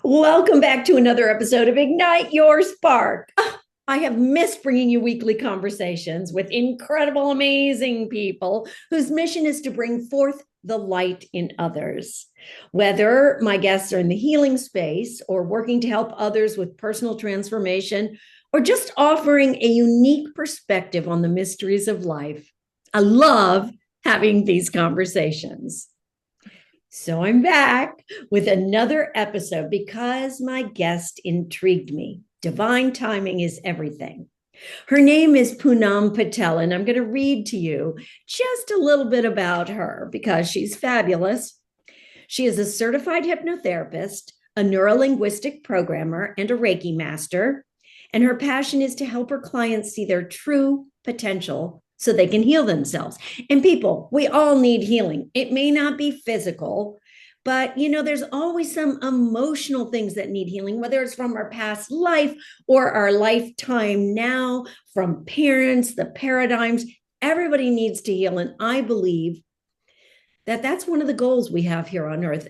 Welcome back to another episode of Ignite Your Spark. I have missed bringing you weekly conversations with incredible, amazing people whose mission is to bring forth the light in others. Whether my guests are in the healing space or working to help others with personal transformation or just offering a unique perspective on the mysteries of life, I love having these conversations. So I'm back with another episode because my guest intrigued me. Divine timing is everything. Her name is Punam Patel, and I'm going to read to you just a little bit about her because she's fabulous. She is a certified hypnotherapist, a neuro linguistic programmer, and a Reiki master. And her passion is to help her clients see their true potential so they can heal themselves. And people, we all need healing. It may not be physical, but there's always some emotional things that need healing, whether it's from our past life or our lifetime now, from parents, the paradigms. Everybody needs to heal. And I believe that that's one of the goals we have here on earth,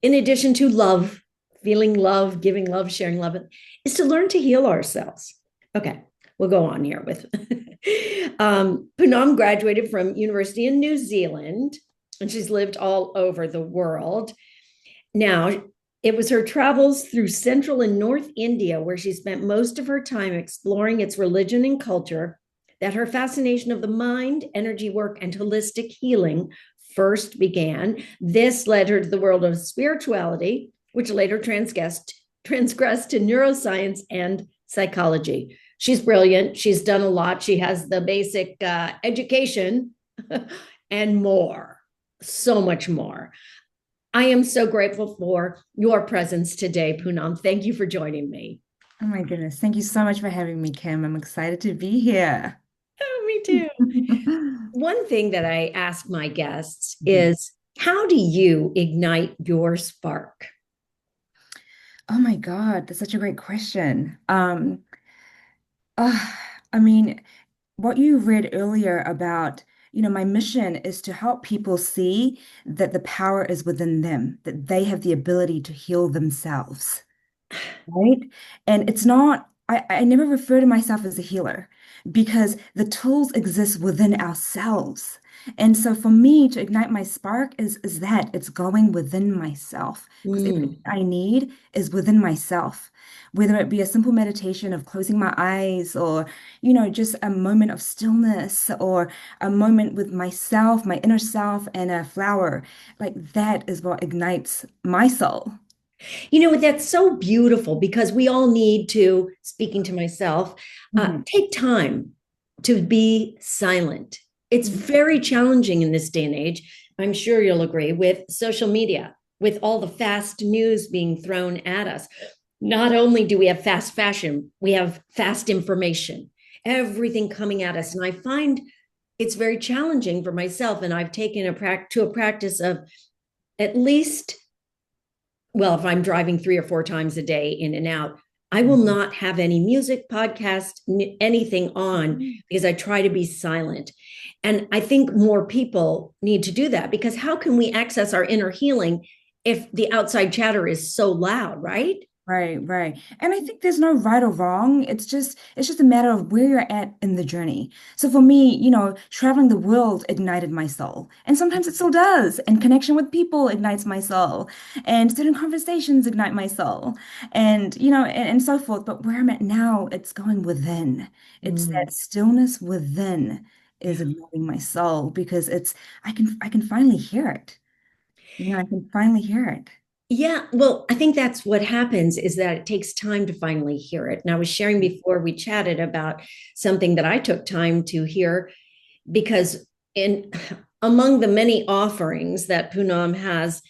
in addition to love, feeling love, giving love, sharing love, is to learn to heal ourselves. Okay, we'll go on here with Punam graduated from University in New Zealand, and she's lived all over the world. Now, it was her travels through Central and North India where she spent most of her time exploring its religion and culture that her fascination of the mind, energy work, and holistic healing first began. This led her to the world of spirituality, which later transgressed to neuroscience and psychology. She's brilliant. She's done a lot. She has the basic education and more, so much more. I am so grateful for your presence today, Punam. Thank you for joining me. Oh my goodness. Thank you so much for having me, Kim. I'm excited to be here. Oh, me too. One thing that I ask my guests Mhm. is, how do you ignite your spark? Oh my God, that's such a great question. Uh, I mean, what you read earlier about, my mission is to help people see that the power is within them, that they have the ability to heal themselves. Right? And it's not, I never refer to myself as a healer because the tools exist within ourselves. And so for me to ignite my spark is that it's going within myself because everything Mm. I need is within myself, whether it be a simple meditation of closing my eyes or, just a moment of stillness or a moment with myself, my inner self, and a flower. Like that is what ignites my soul. That's so beautiful because we all need to, speaking to myself, Mhm. take time to be silent. It's very challenging in this day and age. I'm sure you'll agree with social media, with all the fast news being thrown at us. Not only do we have fast fashion, we have fast information, everything coming at us. And I find it's very challenging for myself. And I've taken to a practice of at least, well, if I'm driving 3 or 4 times a day in and out, I will not have any music, podcast, anything on Mhm. because I try to be silent. And I think more people need to do that because how can we access our inner healing if the outside chatter is so loud, right? Right, right. And I think there's no right or wrong. It's just a matter of where you're at in the journey. So for me, traveling the world ignited my soul. And sometimes it still does. And connection with people ignites my soul. And certain conversations ignite my soul. And and so forth. But where I'm at now, it's going within. It's Mm. that stillness within is igniting my soul because I can finally hear it. I can finally hear it. Yeah, well, I think that's what happens is that it takes time to finally hear it. And I was sharing before we chatted about something that I took time to hear because in among the many offerings that Punam has,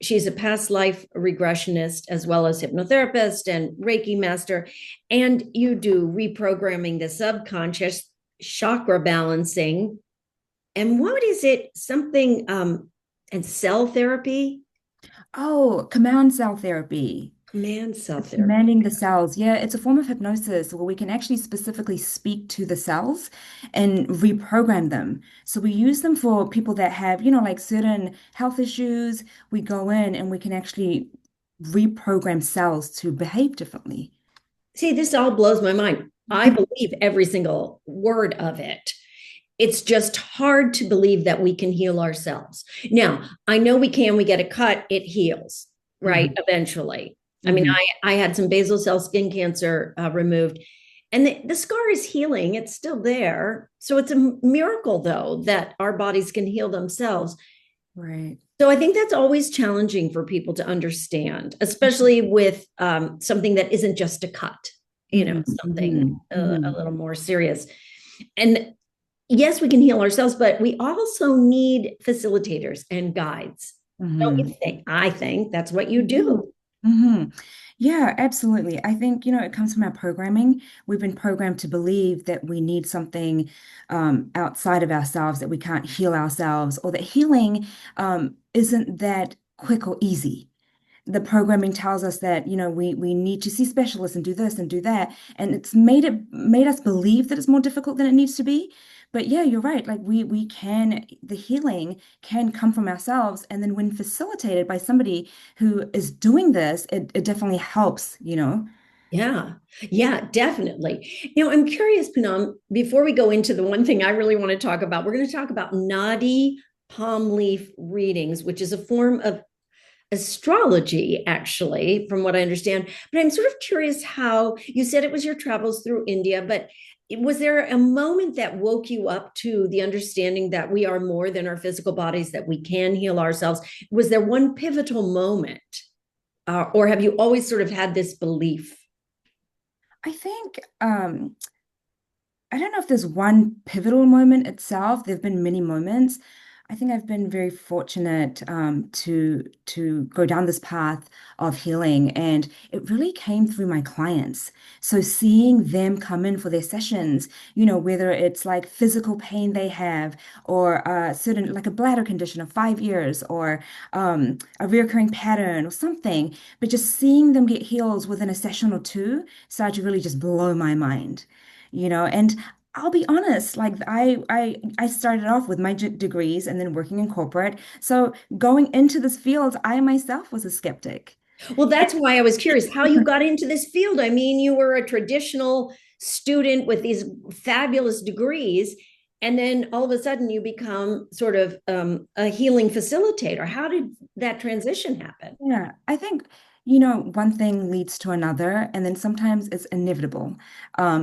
she's a past life regressionist as well as hypnotherapist and Reiki master, and you do reprogramming the subconscious, chakra balancing, and what is it? Something and cell therapy, Oh, command cell therapy. command cell therapy. Commanding the cells. Yeah, it's a form of hypnosis where we can actually specifically speak to the cells and reprogram them. So we use them for people that have, like certain health issues. We go in and we can actually reprogram cells to behave differently. See, this all blows my mind. I believe every single word of it. It's just hard to believe that we can heal ourselves. Now, I know we can. We get a cut, it heals, right? Mhm, Eventually. I mean, mhm. I had some basal cell skin cancer removed, and the scar is healing. It's still there. So it's a miracle, though, that our bodies can heal themselves. Right. So I think that's always challenging for people to understand, especially with something that isn't just a cut, Mhm, something mhm, a mhm, little more serious. And yes, we can heal ourselves, but we also need facilitators and guides. Don't you mhm. think? I think that's what you Mhm. do. Mhm. Yeah, absolutely. I think, it comes from our programming. We've been programmed to believe that we need something outside of ourselves, that we can't heal ourselves, or that healing isn't that quick or easy. The programming tells us that, we need to see specialists and do this and do that. And it's made us believe that it's more difficult than it needs to be. But yeah, you're right. Like we can, the healing can come from ourselves. And then when facilitated by somebody who is doing this, it definitely helps. Yeah, yeah, definitely. I'm curious, Punam, before we go into the one thing I really want to talk about, we're going to talk about Nadi palm leaf readings, which is a form of astrology, actually, from what I understand. But I'm sort of curious how you said it was your travels through India, but was there a moment that woke you up to the understanding that we are more than our physical bodies, that we can heal ourselves? Was there one pivotal moment, or have you always sort of had this belief? I think I don't know if there's one pivotal moment itself. There have been many moments. I think I've been very fortunate to go down this path of healing, and it really came through my clients. So seeing them come in for their sessions, whether it's like physical pain they have, or certain like a bladder condition of 5 years, or a recurring pattern or something, but just seeing them get healed within a session or two started to really just blow my mind. And I'll be honest, like I started off with my degrees and then working in corporate. So going into this field, I myself was a skeptic. Well, that's why I was curious how you got into this field. I mean, you were a traditional student with these fabulous degrees, and then all of a sudden you become sort of a healing facilitator. How did that transition happen? Yeah, I think, one thing leads to another, and then sometimes it's inevitable.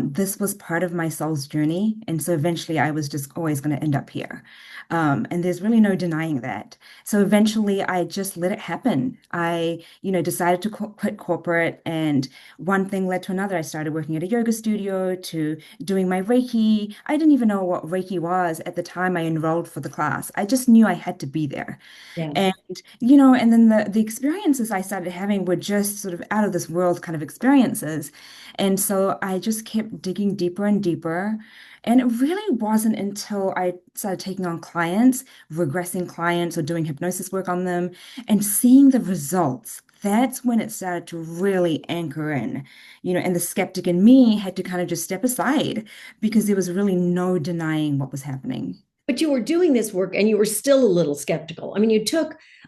This was part of my soul's journey, and so eventually I was just always going to end up here. And there's really no denying that. So eventually I just let it happen. I, decided to quit corporate, and one thing led to another. I started working at a yoga studio to doing my Reiki. I didn't even know what Reiki was at the time I enrolled for the class. I just knew I had to be there. Yeah. And and then the experiences I started having were just sort of out of this world kind of experiences. And so I just kept digging deeper and deeper. And it really wasn't until I started taking on clients, regressing clients or doing hypnosis work on them and seeing the results. That's when it started to really anchor in, and the skeptic in me had to kind of just step aside because there was really no denying what was happening. But you were doing this work and you were still a little skeptical. I mean,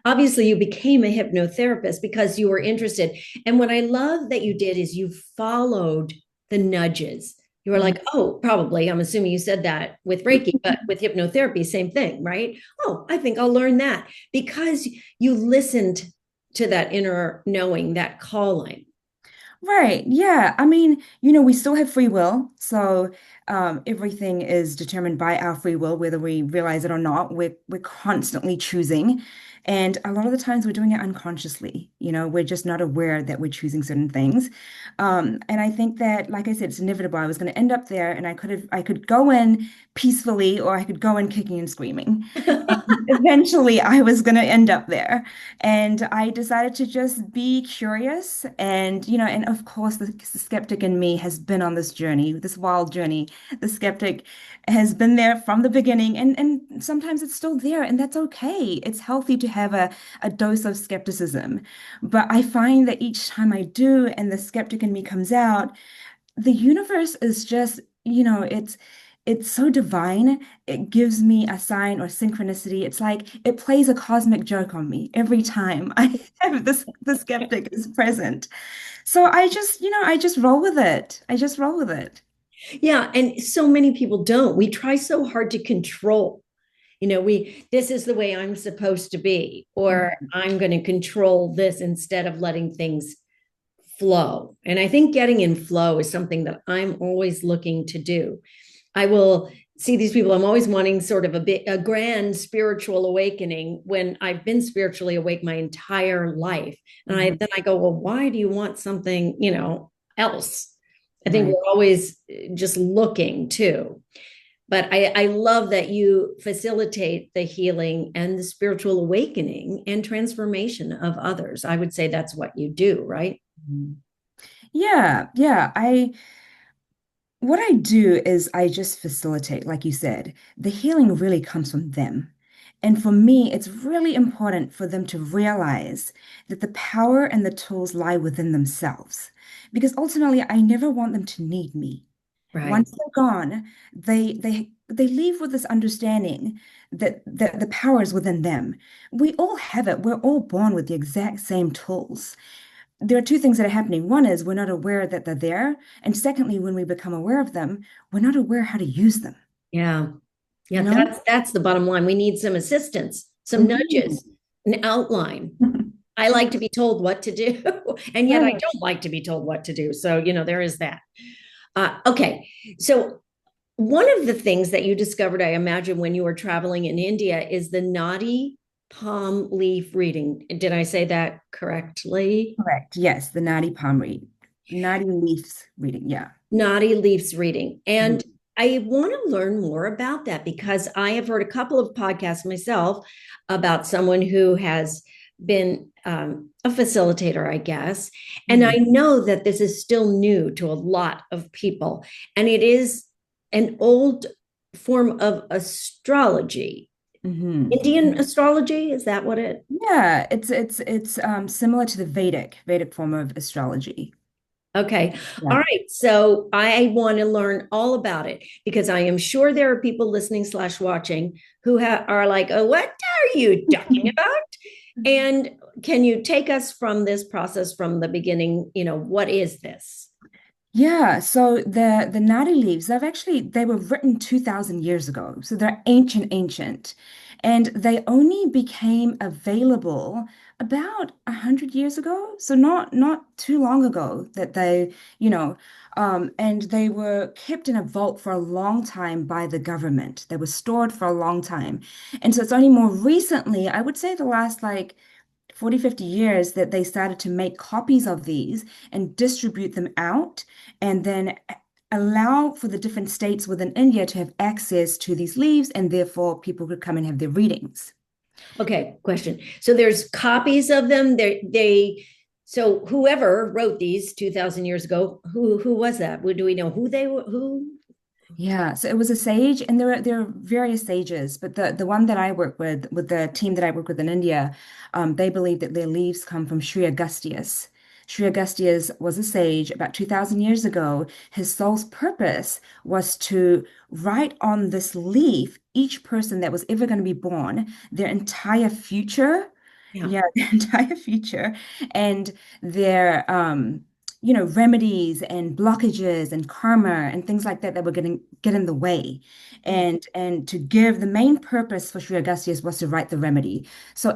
obviously, you became a hypnotherapist because you were interested. And what I love that you did is you followed the nudges. You were like, oh, probably, I'm assuming you said that with Reiki, but with hypnotherapy, same thing, right? Oh, I think I'll learn that because you listened to that inner knowing, that calling. Right. Yeah. I mean, we still have free will. So everything is determined by our free will, whether we realize it or not. We're constantly choosing. And a lot of the times we're doing it unconsciously. We're just not aware that we're choosing certain things. And I think that, like I said, it's inevitable. I was going to end up there, and I could go in peacefully, or I could go in kicking and screaming. Eventually, I was going to end up there. And I decided to just be curious. And of course, the skeptic in me has been on this journey, this wild journey. The skeptic has been there from the beginning, and sometimes it's still there, and that's okay. It's healthy to have a dose of skepticism. But I find that each time I do, and the skeptic in me comes out, the universe is just, it's so divine. It gives me a sign or synchronicity. It's like it plays a cosmic joke on me every time I have the skeptic is present. So I just roll with it. I just roll with it. Yeah. And so many people don't. We try so hard to control. This is the way I'm supposed to be, or Mhm. I'm going to control this instead of letting things flow. And I think getting in flow is something that I'm always looking to do. I will see these people. I'm always wanting sort of a grand spiritual awakening when I've been spiritually awake my entire life. And Mhm. then I go, well, why do you want something, else? I think Right. we're always just looking too. But I love that you facilitate the healing and the spiritual awakening and transformation of others. I would say that's what you do, right? Mhm. Yeah, yeah. What I do is I just facilitate, like you said. The healing really comes from them. And for me, it's really important for them to realize that the power and the tools lie within themselves. Because ultimately, I never want them to need me. Right. Once they're gone, they leave with this understanding that the power is within them. We all have it. We're all born with the exact same tools. There are two things that are happening. One is we're not aware that they're there. And secondly, when we become aware of them, we're not aware how to use them, Yeah. you Yeah. know? That's the bottom line. We need some assistance, some Mhm. nudges, an outline. I like to be told what to do, and yet I Right. don't like to be told what to do. So, there is that. Okay. So, one of the things that you discovered, I imagine, when you were traveling in India is the Nadi palm leaf reading. Did I say that correctly? Correct. Yes, the Nadi palm read. Nadi leaves reading. Yeah. Nadi leaves reading. Mhm. And I want to learn more about that because I have heard a couple of podcasts myself about someone who has been a facilitator, I guess. And I Mhm. know that this is still new to a lot of people. And it is an old form of astrology. Mhm. Indian astrology, is that what it? Yeah, it's similar to the Vedic form of astrology. Okay. All Yeah. right. So I want to learn all about it because I am sure there are people listening slash watching who are like, oh, what are you talking about? And can you take us from this process from the beginning? What is this? Yeah, so the Nadi leaves, they were written 2000 years ago. So they're ancient. And they only became available about 100 years ago. So not too long ago that you know, and they were kept in a vault for a long time by the government. They were stored for a long time. And so it's only more recently, I would say the last like 40, 50 years that they started to make copies of these and distribute them out and then allow for the different states within India to have access to these leaves and therefore people could come and have their readings. Okay, question. So there's copies of them. So whoever wrote these 2000 years ago, who was that? Do we know who they were? Who? Yeah, so it was a sage, and there are various sages, but the one that I work with the team that I work with in India, they believe that their leaves come from Sri Agustius. Sri Agustius was a sage about 2000 years ago. His soul's purpose was to write on this leaf each person that was ever going to be born, their entire future, Yeah. yeah, their entire future, and their remedies and blockages and karma and things like that that were getting get in the way. And to give the main purpose for Sri Agustius was to write the remedy. So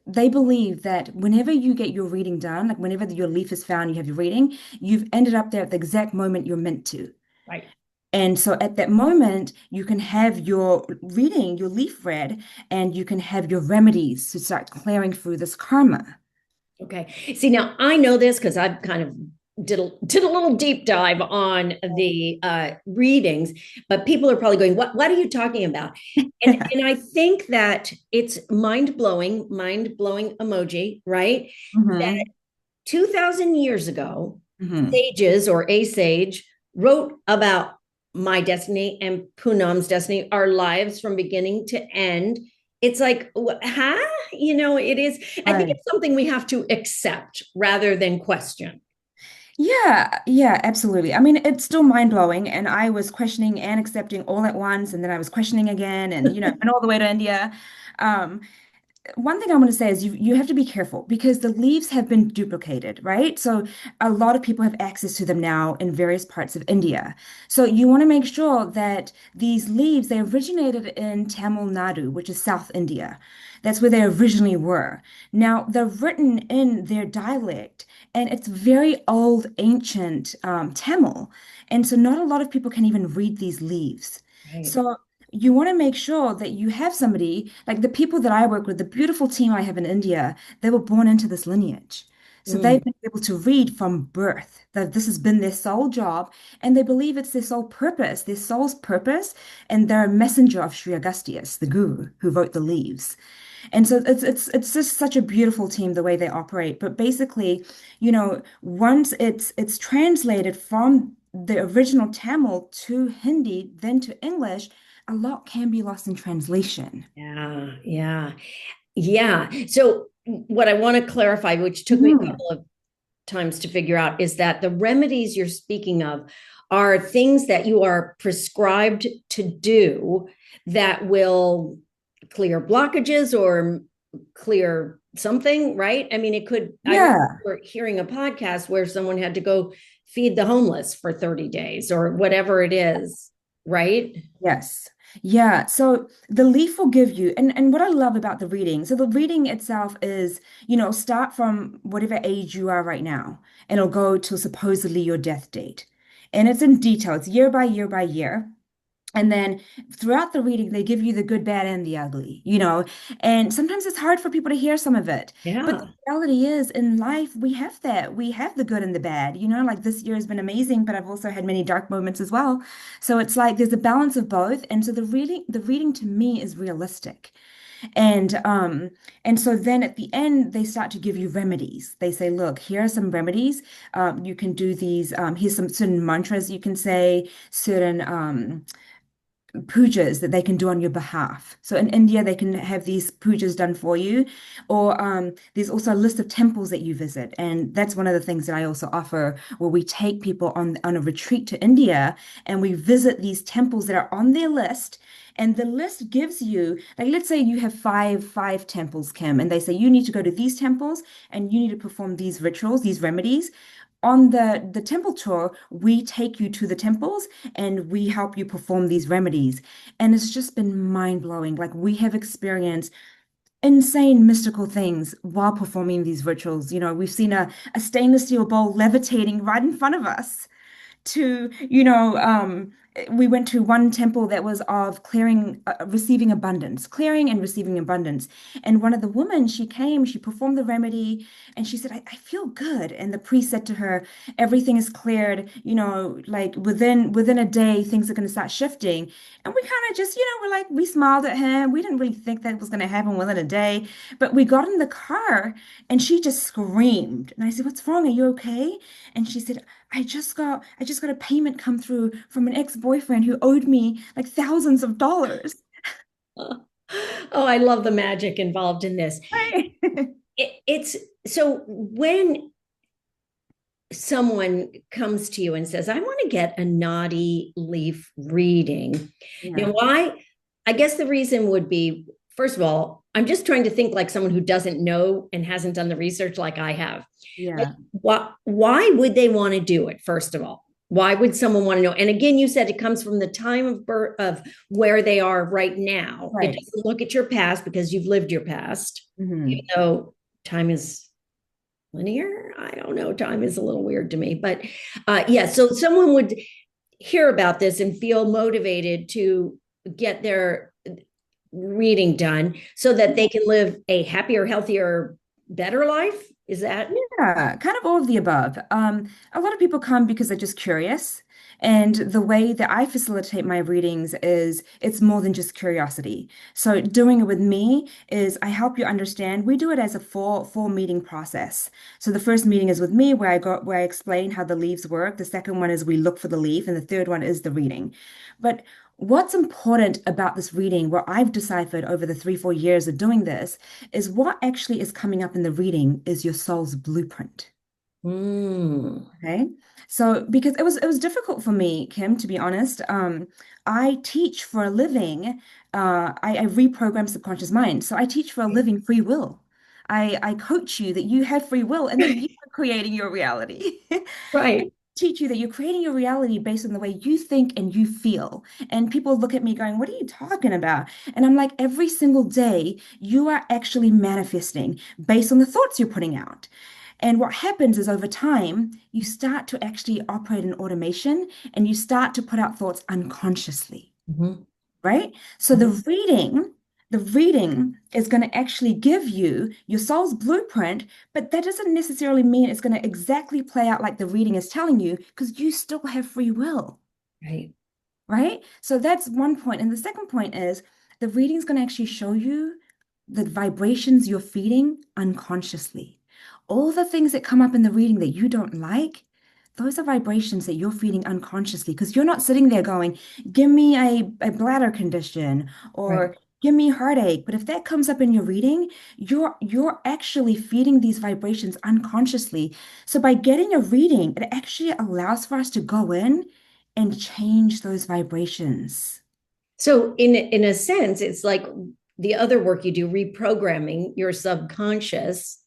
they believe that whenever you get your reading done, like whenever your leaf is found, you have your reading, you've ended up there at the exact moment you're meant to. Right. And so at that moment, you can have your reading, your leaf read, and you can have your remedies to start clearing through this karma. Okay. See, now I know this because I've kind of did a little deep dive on the readings, but people are probably going, what are you talking about? And I think that it's mind blowing emoji, right? That Hmm. 2000 years ago, Hmm. sages or a sage wrote about my destiny and Punam's destiny, our lives from beginning to end. It's like, huh? It is, I think Right. it's something we have to accept rather than question. Yeah, yeah, absolutely. I mean, it's still mind-blowing, and I was questioning and accepting all at once, and then I was questioning again, and and all the way to India. Um, One thing I want to say is you have to be careful because the leaves have been duplicated, right? So a lot of people have access to them now in various parts of India. So you want to make sure that these leaves, they originated in Tamil Nadu, which is South India. That's where they originally were. Now they're written in their dialect, and it's very old, ancient Tamil. And so not a lot of people can even read these leaves. Right. So you want to make sure that you have somebody like the people that I work with, the beautiful team I have in India, they were born into this lineage. So Mm, they've been able to read from birth that this has been their sole job, and they believe it's their sole purpose, their soul's purpose, and they're a messenger of Sri Agustias, the guru who wrote the leaves. And so it's just such a beautiful team the way they operate. But basically, once it's translated from the original Tamil to Hindi, then to English, a lot can be lost in translation. yeah, yeah, yeah. So what I want to clarify, which took me a Mhm. couple of times to figure out, is that the remedies you're speaking of are things that you are prescribed to do that will clear blockages or clear something, right? I mean, it could, I Yeah. remember hearing a podcast where someone had to go feed the homeless for 30 days or whatever it is, right? Yes. Yeah. So the leaf will give you, and what I love about the reading, so the reading itself is, start from whatever age you are right now, and it'll go to supposedly your death date. And it's in detail, it's year by year by year. And then throughout the reading, they give you the good, bad, and the ugly. And sometimes it's hard for people to hear some of it. But the Yeah. reality is, in life, we have that. We have the good and the bad. Like this year has been amazing, but I've also had many dark moments as well. So it's like there's a balance of both. And so the reading to me is realistic. And so then at the end, they start to give you remedies. They say, look, here are some remedies. You can do these. Here's some certain mantras you can say, certain pujas that they can do on your behalf. So in India, they can have these pujas done for you. Or there's also a list of temples that you visit. And that's one of the things that I also offer, where we take people on a retreat to India and we visit these temples that are on their list. And the list gives you, like, let's say you have five temples, Kim, and they say you need to go to these temples and you need to perform these rituals, these remedies. On the temple tour, we take you to the temples and we help you perform these remedies. And it's just been mind-blowing. Like we have experienced insane mystical things while performing these rituals. We've seen a stainless steel bowl levitating right in front of us to, we went to one temple that was of clearing, receiving abundance, clearing and receiving abundance. And one of the women, she came, she performed the remedy, and she said, I feel good. And the priest said to her, everything is cleared, like within a day, things are going to start shifting. And we kind of just, we're like, we smiled at him. We didn't really think that was going to happen within a day. But we got in the car and she just screamed. And I said, what's wrong? Are you okay? And she said, I just got a payment come through from an ex-boyfriend who owed me like thousands of dollars. Oh, I love the magic involved in this. Right. It's so when someone comes to you and says, I want to get a Nadi leaf reading. Now, Yeah. why? I guess the reason would be, first of all, I'm just trying to think like someone who doesn't know and hasn't done the research like I have. Like, Yeah. why would they want to do it, first of all? Why would someone want to know? And again, you said it comes from the time of birth of where they are right now. It Right. doesn't look at your past because you've lived your past, even Hmm. though time is linear. I don't know. Time is a little weird to me, but yeah. So someone would hear about this and feel motivated to get their reading done so that they can live a happier, healthier, better life. Is that Yeah, kind of all of the above. A lot of people come because they're just curious. And the way that I facilitate my readings is it's more than just curiosity. So doing it with me is I help you understand. We do it as a four meeting process. So the first meeting is with me where I explain how the leaves work. The second one is we look for the leaf, and the third one is the reading. But what's important about this reading, what I've deciphered over the 3, 4 years of doing this, is what actually is coming up in the reading is your soul's blueprint. Mm, Okay. So because it was difficult for me, Kim, to be honest. I teach for a living. I reprogram subconscious mind. So I teach for a living free will. I coach you that you have free will and that you are creating your reality. right. Teach you that you're creating your reality based on the way you think and you feel. And people look at me going, "What are you talking about?" And I'm like, every single day, you are actually manifesting based on the thoughts you're putting out. And what happens is over time, you start to actually operate in automation and you start to put out thoughts unconsciously, Mhm, right? So mhm, the reading is going to actually give you your soul's blueprint, but that doesn't necessarily mean it's going to exactly play out like the reading is telling you because you still have free will. right. Right? So that's one point. And the second point is the reading's going to actually show you the vibrations you're feeding unconsciously. All the things that come up in the reading that you don't like, those are vibrations that you're feeding unconsciously because you're not sitting there going, "Give me a bladder condition," Right. or "Give me heartache." But if that comes up in your reading, you're actually feeding these vibrations unconsciously. So by getting a reading, it actually allows for us to go in and change those vibrations. So in a sense, it's like the other work you do, reprogramming your subconscious.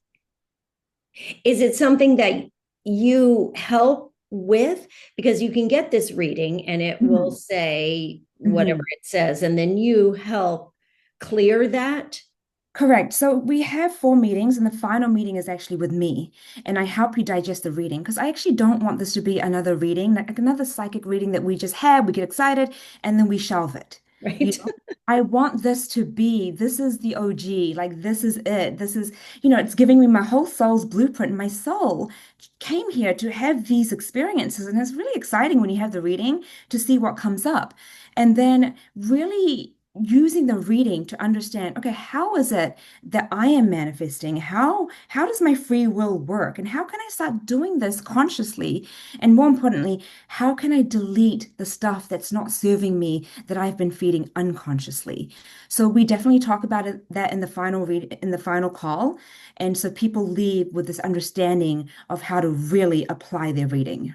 Is it something that you help with? Because you can get this reading and it will Mhm. say whatever Mhm. it says, and then you help clear that. Correct. So we have 4 meetings, and the final meeting is actually with me, and I help you digest the reading because I actually don't want this to be another reading, like another psychic reading that we just had, we get excited, and then we shelve it. You Right. know, I want this to be, this is the OG, like this is it. This is, it's giving me my whole soul's blueprint. My soul came here to have these experiences, and it's really exciting when you have the reading to see what comes up. And then really using the reading to understand, okay, how is it that I am manifesting? How does my free will work? And how can I start doing this consciously? And more importantly, how can I delete the stuff that's not serving me that I've been feeding unconsciously? So we definitely talk about that in the final call. And so people leave with this understanding of how to really apply their reading.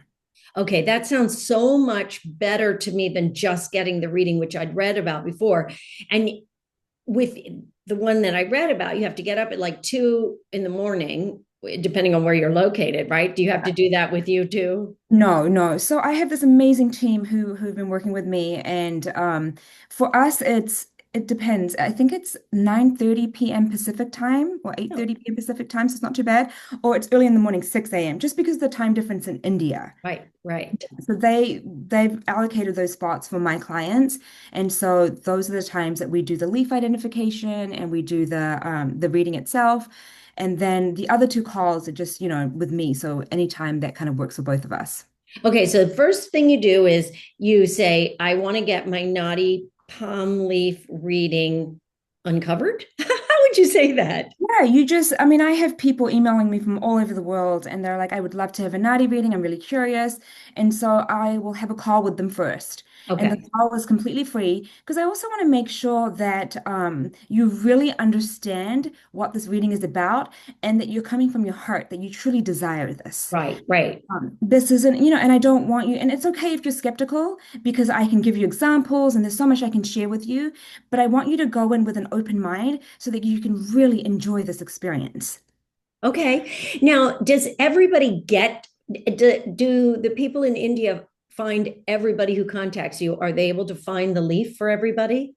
Okay, that sounds so much better to me than just getting the reading, which I'd read about before. And with the one that I read about, you have to get up at like 2 in the morning, depending on where you're located, right? Do you have to do that with you too? No, no. So I have this amazing team who've been working with me, and for us, it depends. I think it's 9:30 p.m. Pacific time or Oh, 8:30 p.m. Pacific time, so it's not too bad. Or it's early in the morning, 6 a.m. Just because of the time difference in India. right, right. So they've allocated those spots for my clients, and so those are the times that we do the leaf identification and we do the reading itself, and then the other 2 calls are just with me. So anytime that kind of works for both of us. Okay, so the first thing you do is you say, I want to get my naughty palm leaf reading uncovered. How would you say that? Yeah, I mean, I have people emailing me from all over the world, and they're like, "I would love to have a Nadi reading. I'm really curious." And so I will have a call with them first. And the Okay. call is completely free because I also want to make sure that you really understand what this reading is about and that you're coming from your heart, that you truly desire this. Right, right. This isn't, and I don't want you, and it's okay if you're skeptical because I can give you examples and there's so much I can share with you, but I want you to go in with an open mind so that you can really enjoy this experience. Okay. Now, does everybody get, do the people in India find everybody who contacts you? Are they able to find the leaf for everybody?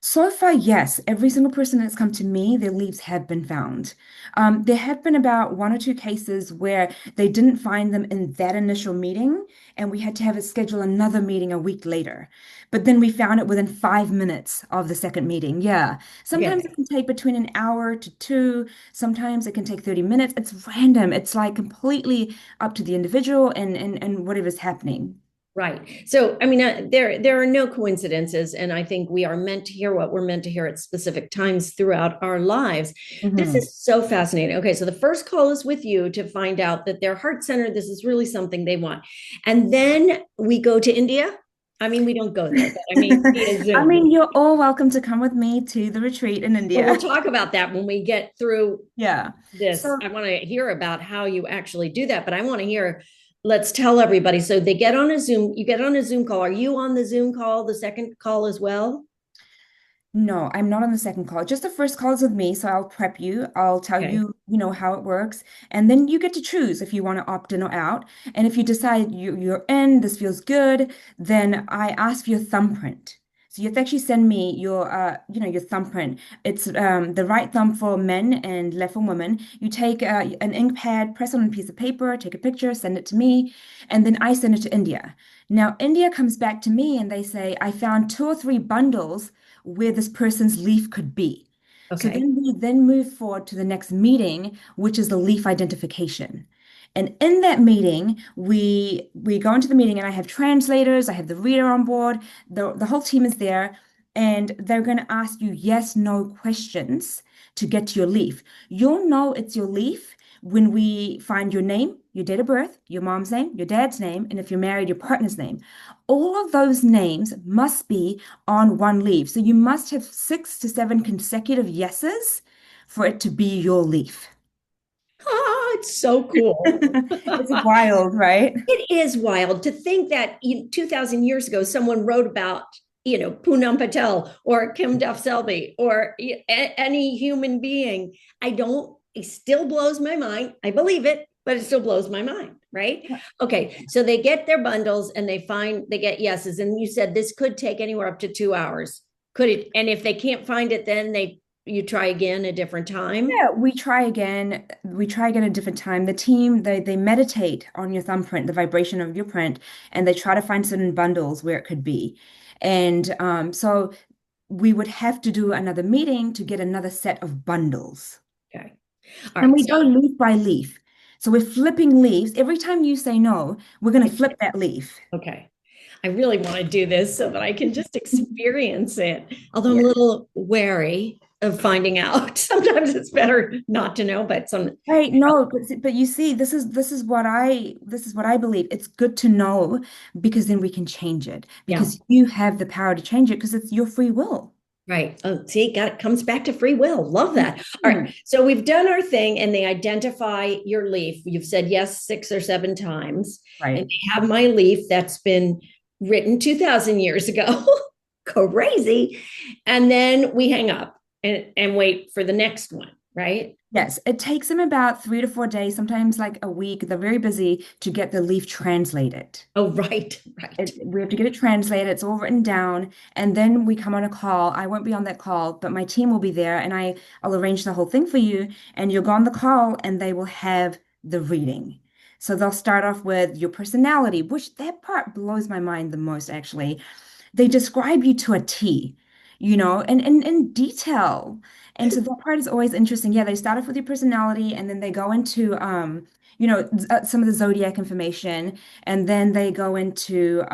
So far, yes, every single person that's come to me, their leaves have been found. There have been about 1 or 2 cases where they didn't find them in that initial meeting, and we had to have a schedule another meeting a week later. But then we found it within 5 minutes of the second meeting. Yeah. Sometimes it Okay. can take between an hour to two. Sometimes it can take 30 minutes. It's random. It's like completely up to the individual and whatever's happening. Right. So, I mean, there are no coincidences, and I think we are meant to hear what we're meant to hear at specific times throughout our lives. This Mhm. is so fascinating. Okay, so the first call is with you to find out that they're heart centered. This is really something they want, and then we go to India. I mean, we don't go there, but I mean, via I Zoom. mean, you're all welcome to come with me to the retreat in But we'll India. talk about that when we get through Yeah. this. So I want to hear about how you actually do that, but I want to hear, let's tell everybody. So they get on a Zoom, you get on a Zoom call. Are you on the Zoom call, the second call as well? no, I'm not on the second call. Just the first call is with me. So I'll prep you. I'll tell Okay. you, how it works. And then you get to choose if you want to opt in or out. And if you decide you're in, this feels good, then I ask for your thumbprint. So you have to actually send me your thumbprint. It's the right thumb for men and left for women. You take an ink pad, press it on a piece of paper, take a picture, send it to me, and then I send it to India. Now, India comes back to me and they say, I found two or three bundles where this person's leaf could be. So Okay. then we then move forward to the next meeting, which is the leaf identification. And in that meeting, we go into the meeting and I have translators, I have the reader on board, the whole team is there, and they're going to ask you yes, no questions to get to your leaf. You'll know it's your leaf when we find your name, your date of birth, your mom's name, your dad's name, and if you're married, your partner's name. All of those names must be on one leaf. So you must have 6 to 7 consecutive yeses for it to be your leaf. Ah, it's so cool. It's wild, right? It is wild to think that 2,000 years ago, someone wrote about, Punam Patel or Kim Duff Selby or any human being. It still blows my mind. I believe it, but it still blows my mind, right? Okay, so they get their bundles and they get yeses. And you said this could take anywhere up to 2 hours. Could it? And if they can't find it, then you try again a different time. Yeah, we try again. We try again a different time. The team, they meditate on your thumbprint, the vibration of your print, and they try to find certain bundles where it could be. And so we would have to do another meeting to get another set of bundles. Okay. All And right. we So go leaf by leaf. So we're flipping leaves. Every time you say no, we're going to flip that leaf. okay. I really want to do this so that I can just experience it. Although I'm a Yeah. little wary of finding out. Sometimes it's better not to know, but Right, no, but you see, this is what I believe. It's good to know because then we can change it yeah, because you have the power to change it because it's your free will. right. Oh, see, got it comes back to free will. Love that. All right. Mhm. So we've done our thing and they identify your leaf. You've said yes 6 or 7 times, and Right. they have my leaf that's been written 2,000 years ago. Crazy. And then we hang up and wait for the next one, right? Yes, it takes them about 3 to 4 days, sometimes like a week. They're very busy to get the leaf translated. Oh, right, right. We have to get it translated. It's all written down, and then we come on a call. I won't be on that call, but my team will be there, and I'll arrange the whole thing for you. And you'll go on the call, and they will have the reading. So they'll start off with your personality, which that part blows my mind the most, actually. They describe you to a T, and in detail. And so that part is always interesting. Yeah, they start off with your personality, and then they go into some of the zodiac information, and then they go into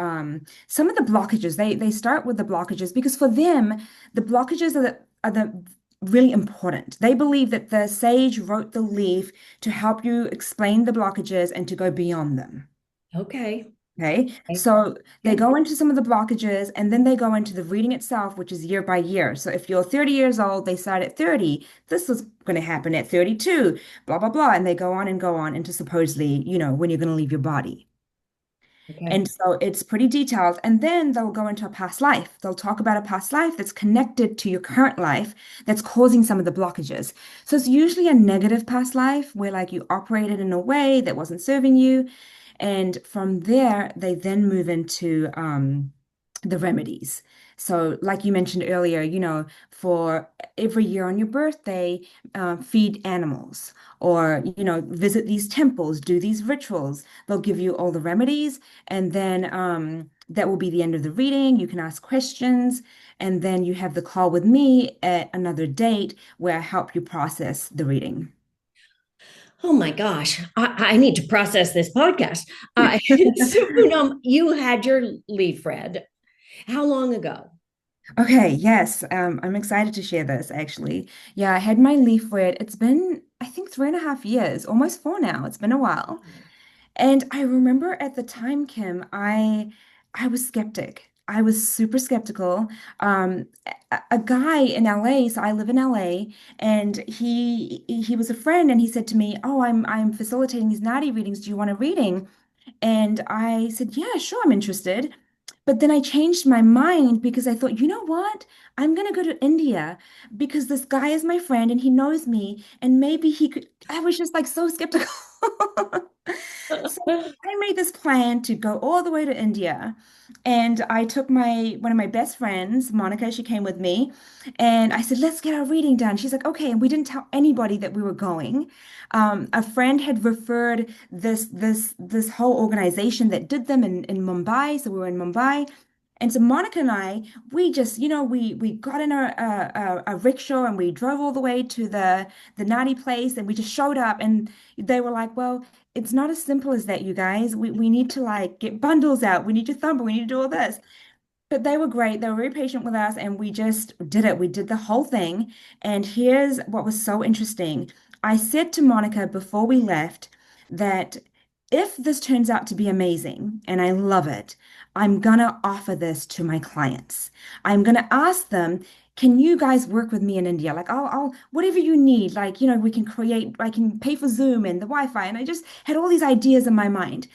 some of the blockages. They start with the blockages because for them, the blockages are the really important. They believe that the sage wrote the leaf to help you explain the blockages and to go beyond them. Okay. Okay, Okay. so they Yeah. go into some of the blockages and then they go into the reading itself, which is year by year. So if you're 30 years old, they start at 30. This was going to happen at 32, blah, blah, blah. And they go on into supposedly, when you're going to leave your body. Okay. And so it's pretty detailed. And then they'll go into a past life. They'll talk about a past life that's connected to your current life that's causing some of the blockages. So it's usually a negative past life where like you operated in a way that wasn't serving you. And from there, they then move into the remedies. So, like you mentioned earlier, for every year on your birthday, feed animals or, visit these temples, do these rituals. They'll give you all the remedies. And then that will be the end of the reading. You can ask questions. And then you have the call with me at another date where I help you process the reading. Oh my gosh, I need to process this podcast. So, Poonam, you had your leaf read. How long ago? Okay, yes, I'm excited to share this actually. Yeah, I had my leaf read. It's been, I think, 3.5 years, almost 4 now. It's been a while. And I remember at the time, Kim, I was skeptic. I was super skeptical. A guy in LA, so I live in LA, and he was a friend, and he said to me, "Oh, I'm facilitating these Nadi readings. Do you want a reading?" And I said, "Yeah, sure, I'm interested." But then I changed my mind because I thought, you know what? I'm going to go to India because this guy is my friend and he knows me and maybe he could. I was just like so skeptical. So I made this plan to go all the way to India. And I took my one of my best friends, Monica, she came with me, and I said, let's get our reading done. She's like, okay. And we didn't tell anybody that we were going. A friend had referred this whole organization that did them in Mumbai. So we were in Mumbai. And so Monica and I, we just, we got in a rickshaw and we drove all the way to the Nadi place and we just showed up and they were like, well, it's not as simple as that, you guys. We need to like get bundles out. We need your thumb. We need to do all this. But they were great. They were very patient with us, and we just did it. We did the whole thing. And here's what was so interesting. I said to Monica before we left that if this turns out to be amazing and I love it, I'm gonna offer this to my clients. I'm gonna ask them, can you guys work with me in India? Like whatever you need, like, we can create, I can pay for Zoom and the Wi-Fi. And I just had all these ideas in my mind.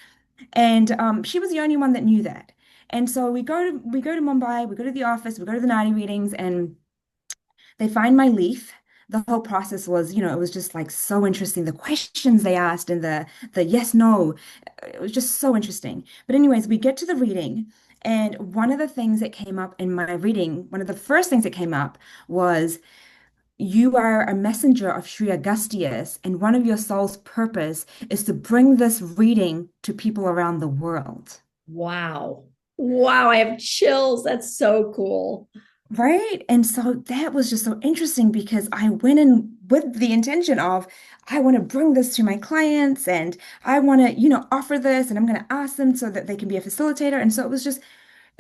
And she was the only one that knew that. And so we go to Mumbai, we go to the office, we go to the Nadi readings, and they find my leaf. The whole process was, it was just like so interesting. The questions they asked and the yes, no, it was just so interesting. But anyways, we get to the reading, and one of the things that came up in my reading, one of the first things that came up was you are a messenger of Sri Agustius, and one of your soul's purpose is to bring this reading to people around the world. Wow. Wow. I have chills. That's so cool. Right? And so that was just so interesting because I went in with the intention of, I want to bring this to my clients and I want to, offer this and I'm going to ask them so that they can be a facilitator. And so it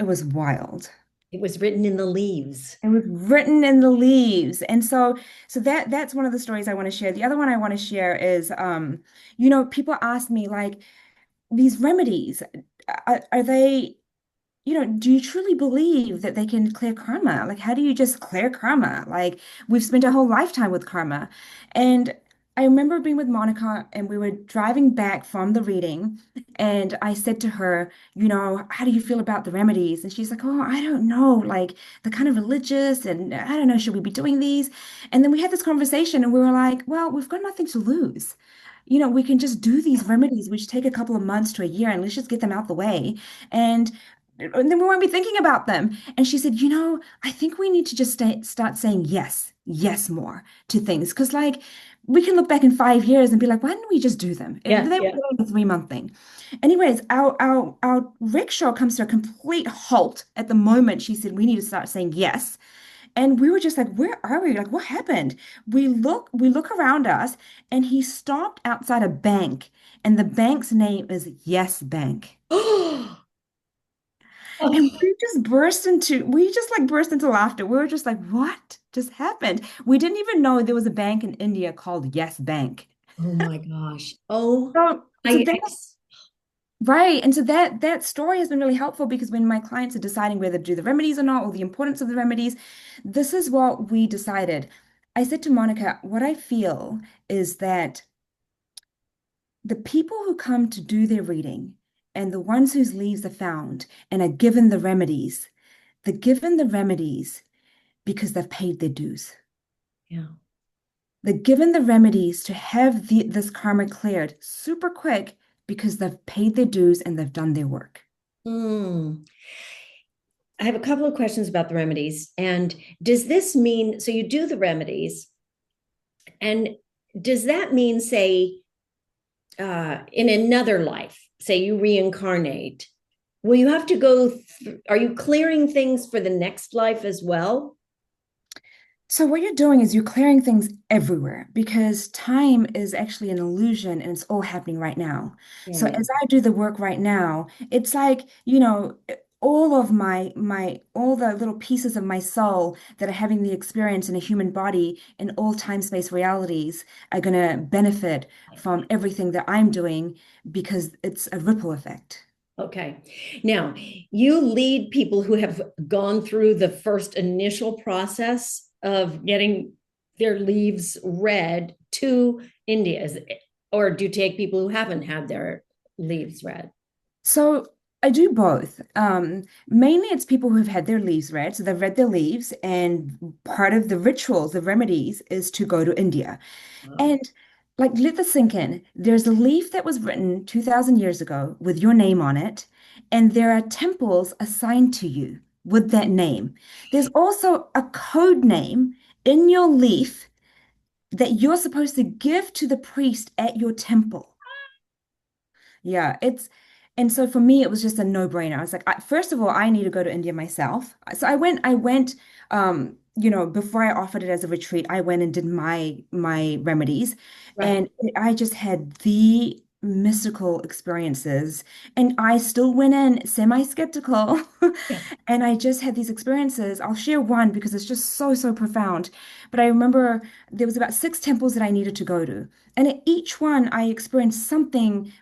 was wild. It was written in the leaves. It was written in the leaves. And so that's one of the stories I want to share. The other one I want to share is people ask me like these remedies, are they, do you truly believe that they can clear karma? Like, how do you just clear karma? Like, we've spent a whole lifetime with karma. And I remember being with Monica and we were driving back from the reading. And I said to her, how do you feel about the remedies? And she's like, oh, I don't know. Like, they're kind of religious. And I don't know, should we be doing these? And then we had this conversation and we were like, well, we've got nothing to lose. We can just do these remedies, which take a couple of months to a year, and let's just get them out the way. And then we won't be thinking about them. And she said, I think we need to just start saying yes, yes more to things. Because, like, we can look back in 5 years and be like, why didn't we just do them? Yeah. They were Yeah. doing a 3 month thing. Anyways, our rickshaw comes to a complete halt at the moment. She said, we need to start saying yes. And we were just like, where are we? Like, what happened? We look around us, and he stopped outside a bank, and the bank's name is Yes Bank. And we just like burst into laughter. We were just like, what just happened? We didn't even know there was a bank in India called Yes Bank. Oh my gosh. Oh, So I, that's right. And so that story has been really helpful because when my clients are deciding whether to do the remedies or not, or the importance of the remedies, this is what we decided. I said to Monica, what I feel is that the people who come to do their reading and the ones whose leaves are found and are given the remedies, they're given the remedies because they've paid their dues. yeah. They're given the remedies to have this karma cleared super quick because they've paid their dues and they've done their work. Mm. I have a couple of questions about the remedies. And does this mean, so you do the remedies, and does that mean, say, in another life, say you reincarnate, will you have to are you clearing things for the next life as well? So what you're doing is you're clearing things everywhere because time is actually an illusion and it's all happening right now. So Yeah. as I do the work right now, it's like, all of my all the little pieces of my soul that are having the experience in a human body in all time space realities are going to benefit from everything that I'm doing because it's a ripple effect. Okay. Now, you lead people who have gone through the first initial process of getting their leaves read to India, or do you take people who haven't had their leaves read? So I do both. Mainly it's people who've had their leaves read, so they've read their leaves, and part of the rituals, the remedies, is to go to India. Wow. And like, let this sink in. There's a leaf that was written 2,000 years ago with your name on it, and there are temples assigned to you with that name. There's also a code name in your leaf that you're supposed to give to the priest at your temple. Yeah, and so for me, it was just a no-brainer. I was like, first of all, I need to go to India myself. So I went, before I offered it as a retreat, I went and did my remedies, Right. and I just had the mystical experiences, and I still went in semi-skeptical, Yeah. and I just had these experiences. I'll share one because it's just so, so profound. But I remember there was about six temples that I needed to go to, and at each one, I experienced something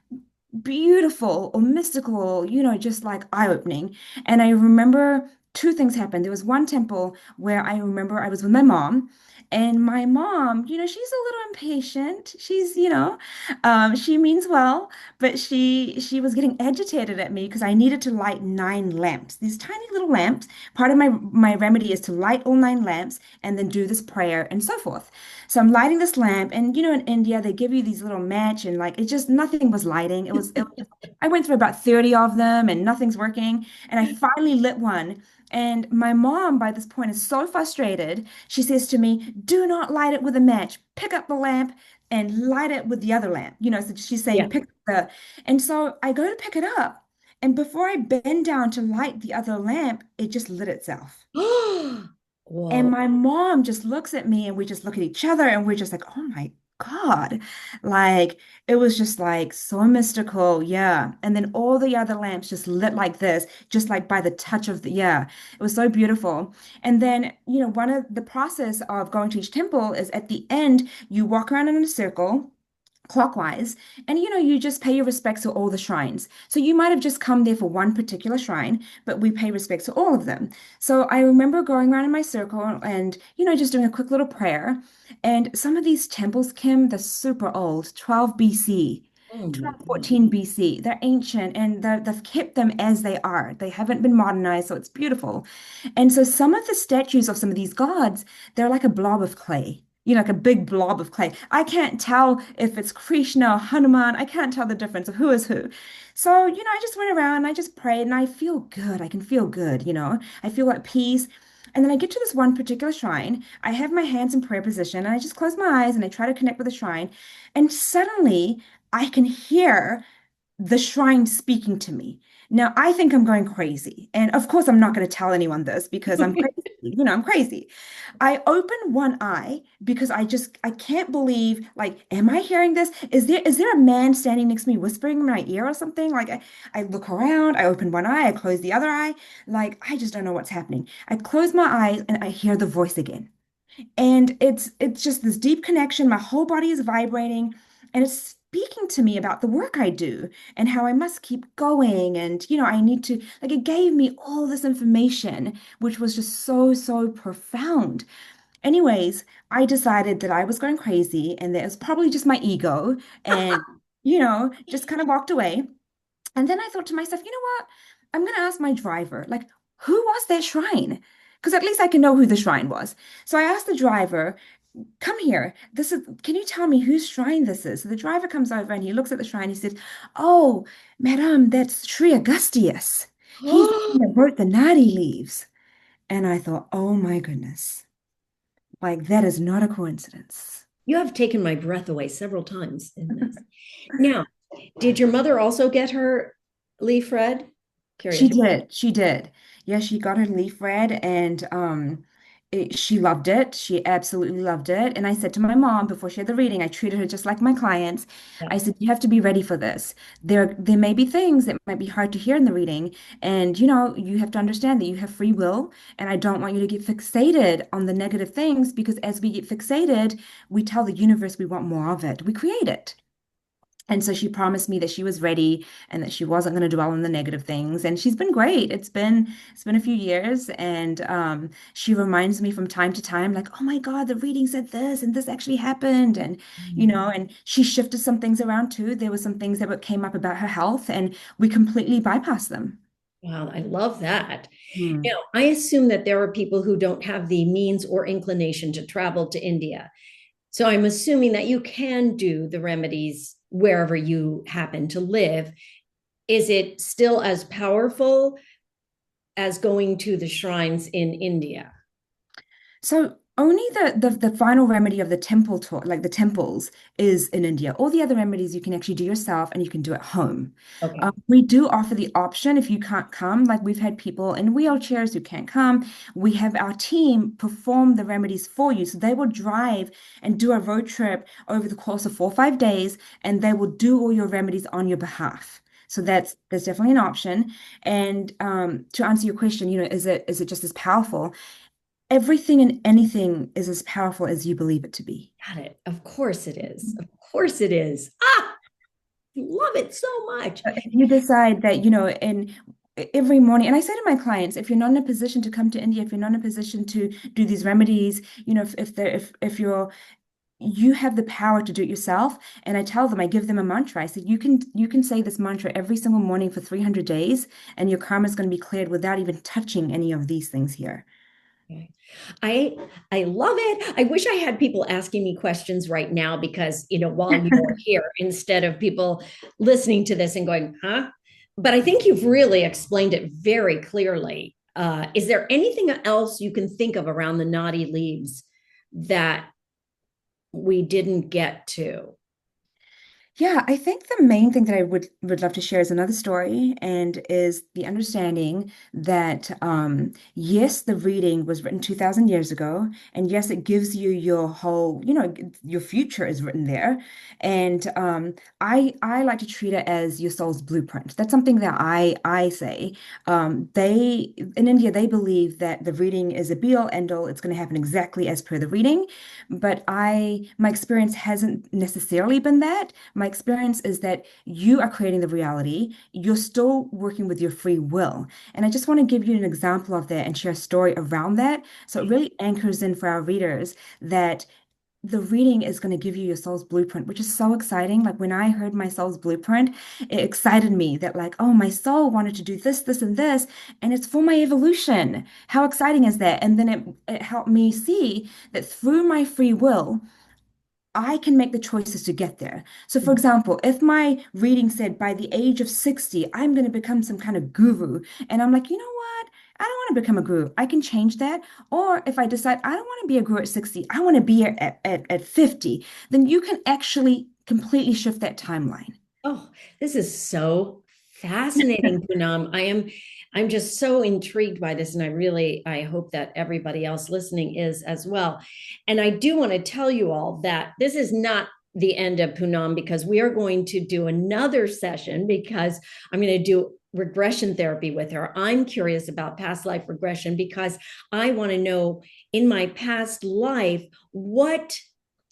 beautiful or mystical, just like eye-opening. And I remember two things happened. There was one temple where I remember I was with my mom, and my mom, she's a little impatient. She's, she means well, but she was getting agitated at me because I needed to light nine lamps, these tiny little lamps. Part of my remedy is to light all nine lamps and then do this prayer and so forth. So I'm lighting this lamp, and in India they give you these little match, and like it just nothing was lighting. It was just, I went through about 30 of them, and nothing's working. And I finally lit one. And my mom, by this point, is so frustrated. She says to me, "Do not light it with a match. Pick up the lamp and light it with the other lamp." So she's saying, Yeah. pick up the. And so I go to pick it up. And before I bend down to light the other lamp, it just lit itself. And Whoa. my mom just looks at me, and we just look at each other, and we're just like, oh my God. Like it was just like so mystical. Yeah. And then all the other lamps just lit like this, just like by the touch of yeah, it was so beautiful. And then, one of the process of going to each temple is at the end, you walk around in a circle clockwise, and you just pay your respects to all the shrines. So you might have just come there for one particular shrine, but we pay respects to all of them. So I remember going around in my circle and just doing a quick little prayer. And some of these temples, Kim, they're super old, 12 BC. Oh my 12, God. 14 BC. They're ancient, and they've kept them as they are. They haven't been modernized, so it's beautiful. And so some of the statues of some of these gods, they're like a blob of clay. Like a big blob of clay. I can't tell if it's Krishna or Hanuman. I can't tell the difference of who is who. So, I just went around, I just prayed, and I feel good. I can feel good. I feel at peace. And then I get to this one particular shrine. I have my hands in prayer position, and I just close my eyes and I try to connect with the shrine. And suddenly I can hear the shrine speaking to me. Now, I think I'm going crazy. And of course, I'm not going to tell anyone this because I'm crazy. I'm crazy. I open one eye because I can't believe, like, am I hearing this? Is there a man standing next to me whispering in my ear or something? Like I look around, I open one eye, I close the other eye. Like, I just don't know what's happening. I close my eyes and I hear the voice again. And it's just this deep connection. My whole body is vibrating, and it's speaking to me about the work I do and how I must keep going. And, I need to, like, it gave me all this information, which was just so, so profound. Anyways, I decided that I was going crazy and that it was probably just my ego, and, just kind of walked away. And then I thought to myself, you know what? I'm going to ask my driver, like, who was that shrine? Because at least I can know who the shrine was. So I asked the driver, come here. Can you tell me whose shrine this is? So the driver comes over and he looks at the shrine. He says, oh, madam, that's Sri Augustius. He's the one that wrote the Nadi leaves. And I thought, oh my goodness, like that is not a coincidence. You have taken my breath away several times in this. Now, did your mother also get her leaf read? She Curious. did. She did. Yeah, she got her leaf read, and she loved it. She absolutely loved it. And I said to my mom before she had the reading, I treated her just like my clients. Yeah. I said, you have to be ready for this. There may be things that might be hard to hear in the reading, and you have to understand that you have free will, and I don't want you to get fixated on the negative things, because as we get fixated, we tell the universe we want more of it. We create it. And so she promised me that she was ready and that she wasn't going to dwell on the negative things. And she's been great. It's been a few years, and she reminds me from time to time, like, oh my God, the reading said this, and this actually happened, and and she shifted some things around too. There were some things that came up about her health, and we completely bypassed them. Wow, I love that. Hmm. Now, I assume that there are people who don't have the means or inclination to travel to India. So I'm assuming that you can do the remedies wherever you happen to live. Is it still as powerful as going to the shrines in India? So only the final remedy of the temple tour, like the temples, is in India. All the other remedies you can actually do yourself and you can do at home. Okay. We do offer the option if you can't come, like we've had people in wheelchairs who can't come. We have our team perform the remedies for you. So they will drive and do a road trip over the course of 4 or 5 days, and they will do all your remedies on your behalf. So that's definitely an option. And to answer your question, is it just as powerful? Everything and anything is as powerful as you believe it to be. Got it. Of course it is. Of course it is. Ah, I love it so much. If you decide that, in every morning, and I say to my clients, if you're not in a position to come to India, if you're not in a position to do these remedies, if you have the power to do it yourself, and I tell them, I give them a mantra. I said, you can say this mantra every single morning for 300 days, and your karma is going to be cleared without even touching any of these things here. Okay. I I love it. I wish I had people asking me questions right now because, while you're here, instead of people listening to this and going, huh? But I think you've really explained it very clearly. Is there anything else you can think of around the naughty leaves that we didn't get to? Yeah, I think the main thing that I would love to share is another story, and is the understanding that yes, the reading was written 2,000 years ago, and yes, it gives you your whole, your future is written there. And I like to treat it as your soul's blueprint. That's something that I say. They in India they believe that the reading is a be all end all. It's going to happen exactly as per the reading, but my experience hasn't necessarily been that. My experience is that you are creating the reality. You're still working with your free will. And I just want to give you an example of that and share a story around that. So it really anchors in for our readers that the reading is going to give you your soul's blueprint, which is so exciting. Like when I heard my soul's blueprint, it excited me that, like, oh, my soul wanted to do this, this, and this, and it's for my evolution. How exciting is that? And then it helped me see that through my free will, I can make the choices to get there. So, for example, if my reading said by the age of 60, I'm going to become some kind of guru, and I'm like, you know what? I don't want to become a guru. I can change that. Or if I decide I don't want to be a guru at 60, I want to be at 50, then you can actually completely shift that timeline. Oh, this is so fascinating, Punam. I'm just so intrigued by this, and I hope that everybody else listening is as well. And I do want to tell you all that this is not the end of Punam, because we are going to do another session, because I'm going to do regression therapy with her. I'm curious about past life regression because I want to know in my past life what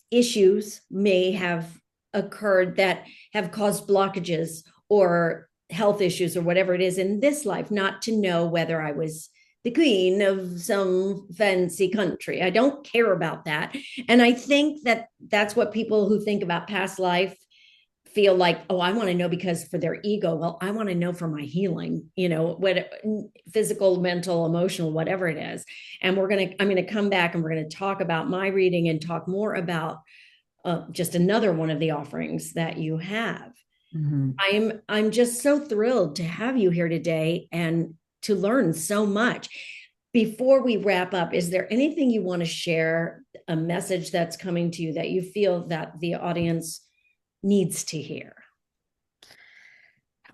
issues may have occurred that have caused blockages or health issues or whatever it is in this life, not to know whether I was the queen of some fancy country. I don't care about that. And I think that that's what people who think about past life feel like, oh, I want to know because for their ego. Well, I want to know for my healing, what physical, mental, emotional, whatever it is. And I'm going to come back and we're going to talk about my reading and talk more about just another one of the offerings that you have. Mhm. I'm just so thrilled to have you here today and to learn so much. Before we wrap up, is there anything you want to share, a message that's coming to you that you feel that the audience needs to hear?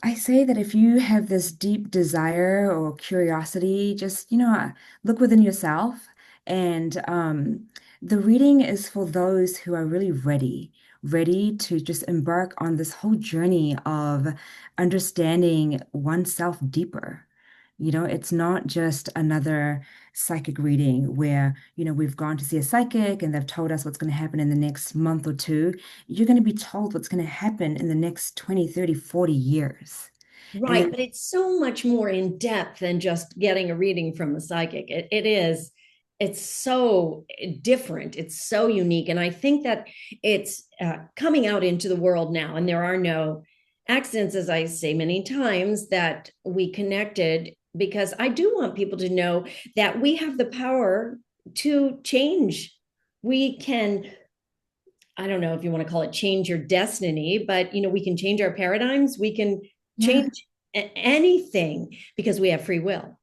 I say that if you have this deep desire or curiosity, just, look within yourself. And the reading is for those who are really ready to just embark on this whole journey of understanding oneself deeper. It's not just another psychic reading where, we've gone to see a psychic and they've told us what's going to happen in the next month or two. You're going to be told what's going to happen in the next 20, 30, 40 years. And Right, then, but it's so much more in depth than just getting a reading from a psychic. It is, it's so different. It's so unique. And I think that it's coming out into the world now. And there are no accidents, as I say many times, that we connected, because I do want people to know that we have the power to change. We can, I don't know if you want to call it change your destiny, but we can change our paradigms. We can yeah. change anything because we have free will.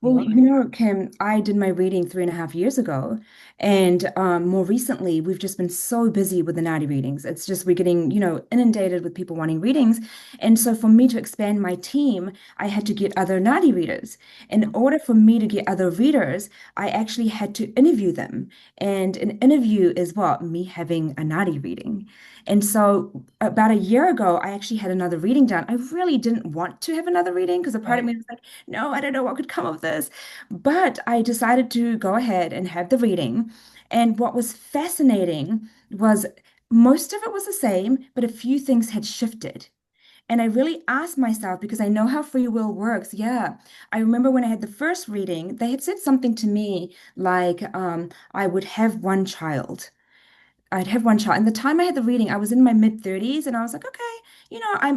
A Well, lot. Kim, I did my reading 3.5 years ago, and more recently, we've just been so busy with the Nadi readings. It's just we're getting, inundated with people wanting readings, and so for me to expand my team, I had to get other Nadi readers. In order for me to get other readers, I actually had to interview them, and an interview is what? Me having a Nadi reading. And so about a year ago, I actually had another reading done. I really didn't want to have another reading because a part of Right. me was like, no, I don't know what could come of this. But I decided to go ahead and have the reading. And what was fascinating was most of it was the same, but a few things had shifted. And I really asked myself because I know how free will works. Yeah. I remember when I had the first reading, they had said something to me like, I would have one child. I'd have one child. And the time I had the reading, I was in my mid 30s and I was like, okay,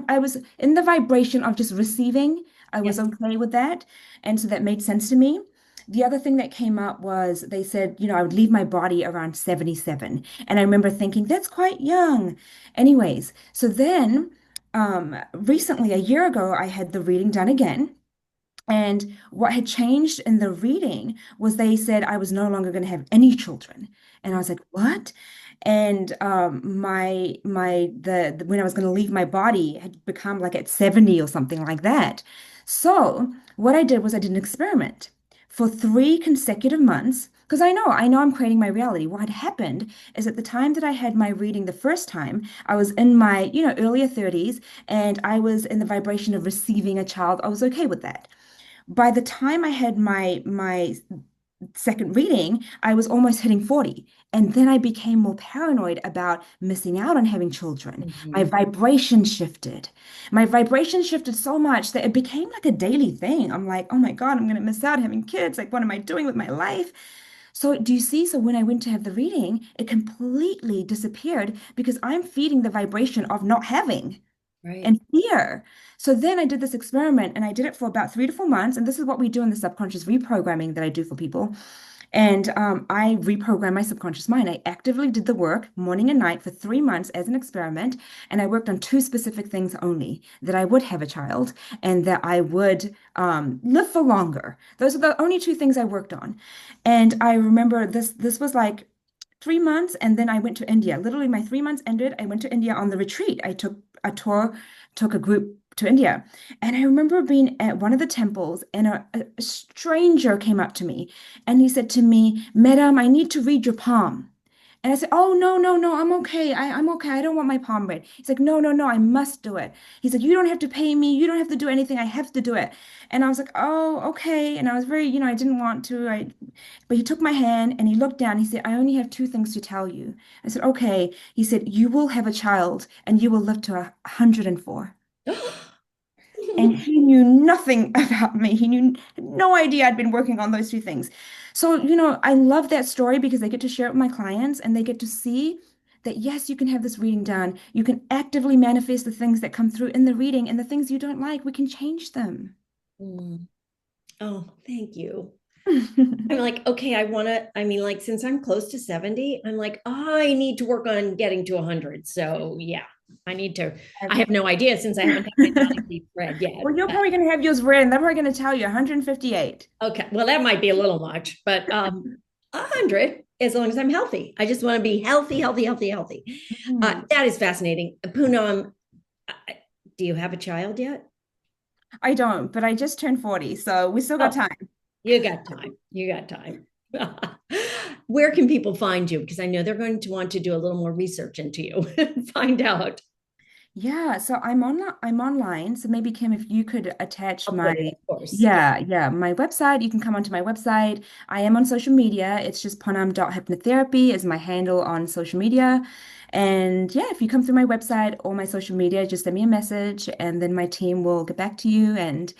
I was in the vibration of just receiving. I was Yes. okay with that. And so that made sense to me. The other thing that came up was they said, I would leave my body around 77. And I remember thinking, that's quite young. Anyways, so then recently, a year ago, I had the reading done again. And what had changed in the reading was they said I was no longer going to have any children. And I was like, what? And when I was going to leave my body had become like at 70 or something like that. So what I did was I did an experiment for 3 consecutive months because I know I'm creating my reality. What had happened is at the time that I had my reading the first time, I was in my, earlier 30s and I was in the vibration of receiving a child. I was okay with that. By the time I had my second reading, I was almost hitting 40. And then I became more paranoid about missing out on having children. My Mhm. vibration shifted. My vibration shifted so much that it became like a daily thing. I'm like, oh my God, I'm going to miss out having kids. Like, what am I doing with my life? So, do you see? So, when I went to have the reading, it completely disappeared because I'm feeding the vibration of not having Right. and fear. So then I did this experiment and I did it for about 3 to 4 months. And this is what we do in the subconscious reprogramming that I do for people. And I reprogram my subconscious mind. I actively did the work morning and night for 3 months as an experiment. And I worked on two specific things only that I would have a child and that I would live for longer. Those are the only two things I worked on. And I remember this was like 3 months. And then I went to India. Literally, my 3 months ended. I went to India on the retreat. I took a tour, took a group to India. And I remember being at one of the temples, and a stranger came up to me and he said to me, Madam, I need to read your palm. And I said, oh, no, no, no, I'm okay. I'm okay. I don't want my palm read. He's like, no, no, no, I must do it. He's like, you don't have to pay me. You don't have to do anything. I have to do it. And I was like, oh, okay. And I was very, I didn't want to. But he took my hand and he looked down. He said, I only have two things to tell you. I said, okay. He said, you will have a child and you will live to 104. And he knew nothing about me. He knew no idea I'd been working on those two things. So, I love that story because I get to share it with my clients and they get to see that, yes, you can have this reading done. You can actively manifest the things that come through in the reading and the things you don't like, we can change them. Mm. Oh, thank you. I'm like, okay, I mean, like, since I'm close to 70, I'm like, I need to work on getting to 100. So, yeah, I have no idea since I haven't had my body sleep read yet. Well, you're probably going to have yours read and they're probably going to tell you 158. Okay, well, that might be a little much, but 100 as long as I'm healthy. I just want to be healthy, healthy, healthy, healthy. Mhm. That is fascinating. Punam, do you have a child yet? I don't, but I just turned 40, so we still got Oh, time. you got time. You got time. Where can people find you? Because I know they're going to want to do a little more research into you and find out. Yeah, so I'm online. So maybe Kim, if you could attach I'll put it, my of course. Yeah. yeah, my website. You can come onto my website. I am on social media. It's just Punam.hypnotherapy is my handle on social media. And yeah, if you come through my website or my social media, just send me a message and then my team will get back to you. And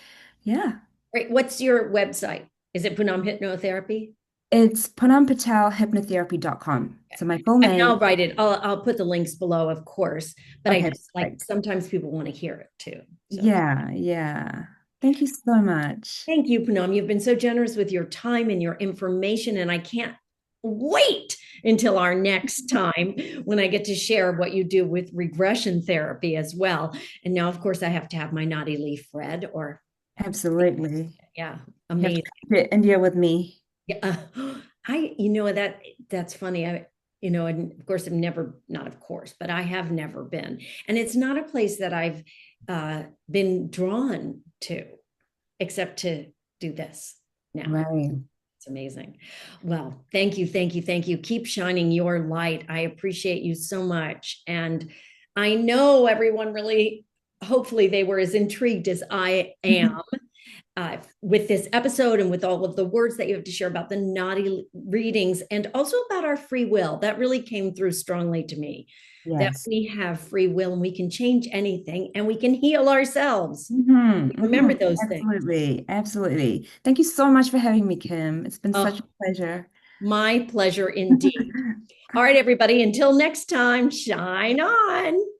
yeah, Right. What's your website? Is it Punam Hypnotherapy? it's punampatelhypnotherapy.com. So my full And I'll name. write it. I'll put the links below, of course. But I Okay, just like perfect. sometimes people want to hear it too. So Yeah, yeah. Thank you so much. thank you, Punam. You've been so generous with your time and your information, and I can't wait until our next time when I get to share what you do with regression therapy as well. And now, of course, I have to have my naughty leaf read, or Absolutely. yeah, You have to amazing. come to India with me. Yeah, that's funny. And of course, I've never, not of course, but I have never been, and it's not a place that I've been drawn to, except to do this now. Right. It's amazing. Well, thank you, thank you, thank you. Keep shining your light. I appreciate you so much, and I know everyone really. Hopefully, they were as intrigued as I am with this episode and with all of the words that you have to share about the naughty readings and also about our free will. That really came through strongly to me that Yes. we have free will and we can change anything and we can heal ourselves. Remember Hmm. those things. Absolutely. Absolutely. Thank you so much for having me, Kim. It's been such a Oh, pleasure. my pleasure indeed. All right, everybody, until next time, shine on.